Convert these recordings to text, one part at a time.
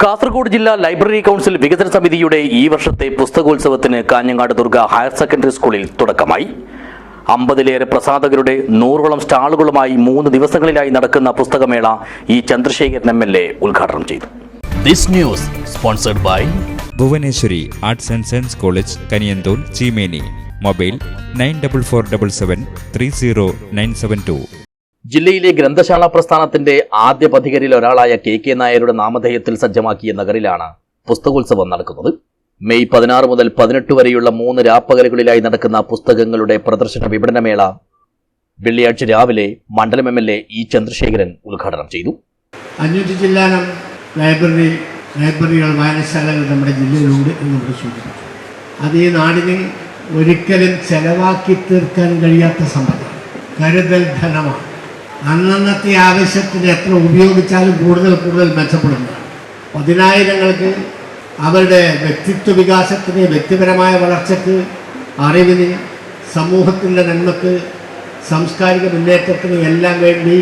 കാസർഗോഡ് ജില്ലാ library council വികസന സമിതിയുടെ ഈ വർഷത്തെ പുസ്തകോത്സവത്തിന് കാഞ്ഞങ്ങാട് ദുർഗ ഹയർ സെക്കൻഡറി സ്കൂളിൽ തുടക്കമായി. 50-ലേറെ പ്രസാധകരുടെ 100ഓളം സ്റ്റാളുകളുമായി 3 ദിവസങ്ങളിലായി നടക്കുന്ന പുസ്തകമേള ഈ ചന്ദ്രശേഖരൻ MLA ഉദ്ഘാടനം ചെയ്തു. This news sponsored by Bhuvaneswari arts and science college, Kaniyanthol, Cheemeni. Mobile 9447730972. ജില്ലയിലെ ഗ്രന്ഥശാല പ്രസ്ഥാനത്തിന്റെ ആദ്യ പഥികരിൽ ഒരാളായ KK നായരുടെ നാമധേയത്തിൽ സജ്ജമാക്കിയ നഗറിലാണ് പുസ്തകോത്സവം നടക്കുന്നത്. മെയ് 16 മുതൽ 18 വരെയുള്ള 3 രാപ്പകലുകളിലായി നടക്കുന്ന പുസ്തകങ്ങളുടെ പ്രദർശന വിപണനമേള വെള്ളിയാഴ്ച രാവിലെ മണ്ഡലം MLA E ചന്ദ്രശേഖരൻ ഉദ്ഘാടനം ചെയ്തു. 500 ജില്ലാനം ലൈബ്രറികൾ, വായനശാലകൾ നമ്മുടെ ജില്ലയിലുണ്ട് എന്ന് സൂചിപ്പിച്ചു. അത് ഈ നാടിന് ഒരിക്കലും ചെലവാക്കി തീർക്കാൻ കഴിയാത്ത സമ്പത്താണ്, കരുതൽ ധനമാണ്. അന്നന്നത്തെ ആവശ്യത്തിന് എത്ര ഉപയോഗിച്ചാലും കൂടുതൽ മെച്ചപ്പെടുന്നതാണ്. 10,000ങ്ങൾക്ക് അവരുടെ വ്യക്തിത്വ വികാസത്തിന്, വ്യക്തിപരമായ വളർച്ചയ്ക്ക്, അറിവിന്, സമൂഹത്തിൻ്റെ നന്മക്ക്, സാംസ്കാരിക മുന്നേറ്റത്തിന് എല്ലാം വേണ്ടി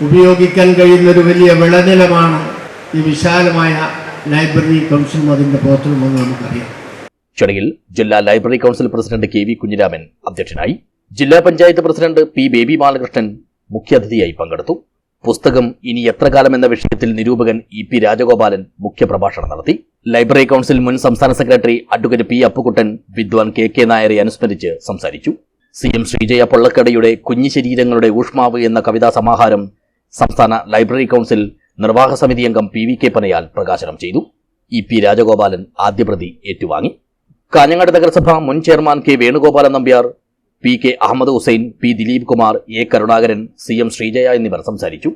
ഉപയോഗിക്കാൻ കഴിയുന്നൊരു വലിയ വിളനിലമാണ് ഈ വിശാലമായ ലൈബ്രറി കൗൺസിലും അതിൻ്റെ പ്രവർത്തനമെന്ന് നമുക്കറിയാം. ചടങ്ങിൽ ജില്ലാ library council president KV Kunhiraman അധ്യക്ഷനായി. ജില്ലാ panchayat president P baby Balakrishnan മുഖ്യാതിഥിയായി പങ്കെടുത്തു. പുസ്തകം ഇനി എത്ര കാലം എന്ന വിഷയത്തിൽ നിരൂപകൻ EP രാജഗോപാലൻ മുഖ്യപ്രഭാഷണം നടത്തി. ലൈബ്രറി കൗൺസിൽ മുൻ സംസ്ഥാന സെക്രട്ടറി അഡ്വക്കേറ്റ് P അപ്പുക്കുട്ടൻ വിദ്വാൻ KK നായരെ അനുസ്മരിച്ച് സംസാരിച്ചു. CM ശ്രീജയ പൊള്ളക്കടയുടെ കുഞ്ഞു ശരീരങ്ങളുടെ ഊഷ്മാവ് എന്ന കവിതാ സമാഹാരം സംസ്ഥാന ലൈബ്രറി കൗൺസിൽ നിർവാഹക സമിതി അംഗം PVK പനയാൽ പ്രകാശനം ചെയ്തു. EP രാജഗോപാലൻ ആദ്യപ്രതി ഏറ്റുവാങ്ങി. കാഞ്ഞങ്ങാട് നഗരസഭ മുൻ chairman K Venugopalan Nambiar, PK Ahammed Hussain, P Dileep Kumar, A Karunakaran, CM Sreejaya എന്നിവർ സംസാരിച്ചു.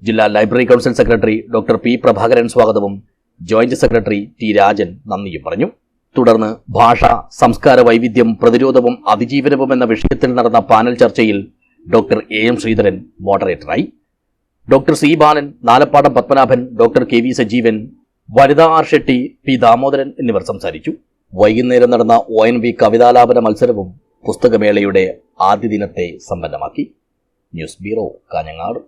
ജില്ലാ library council secretary doctor P Prabhakaran സ്വാഗതവും ജോയിന്റ് സെക്രട്ടറി T രാജൻ നന്ദിയും പറഞ്ഞു. തുടർന്ന് ഭാഷ, സംസ്കാര വൈവിധ്യം, പ്രതിരോധവും അതിജീവനവും എന്ന വിഷയത്തിൽ നടന്ന പാനൽ ചർച്ചയിൽ ഡോക്ടർ AM ശ്രീധരൻ മോഡറേറ്ററായി. Doctor C Balan, Nalappadam Padmanabhan, doctor KV Sajeevan, Vanitha R Shetty, P Damodaran എന്നിവർ സംസാരിച്ചു. വൈകുന്നേരം നടന്ന ONV കവിതാലാപന മത്സരവും പുസ്തകമേളയുടെ ആദ്യ ദിനത്തെ സമ്പന്നമാക്കി. News bureau, Kanhangad.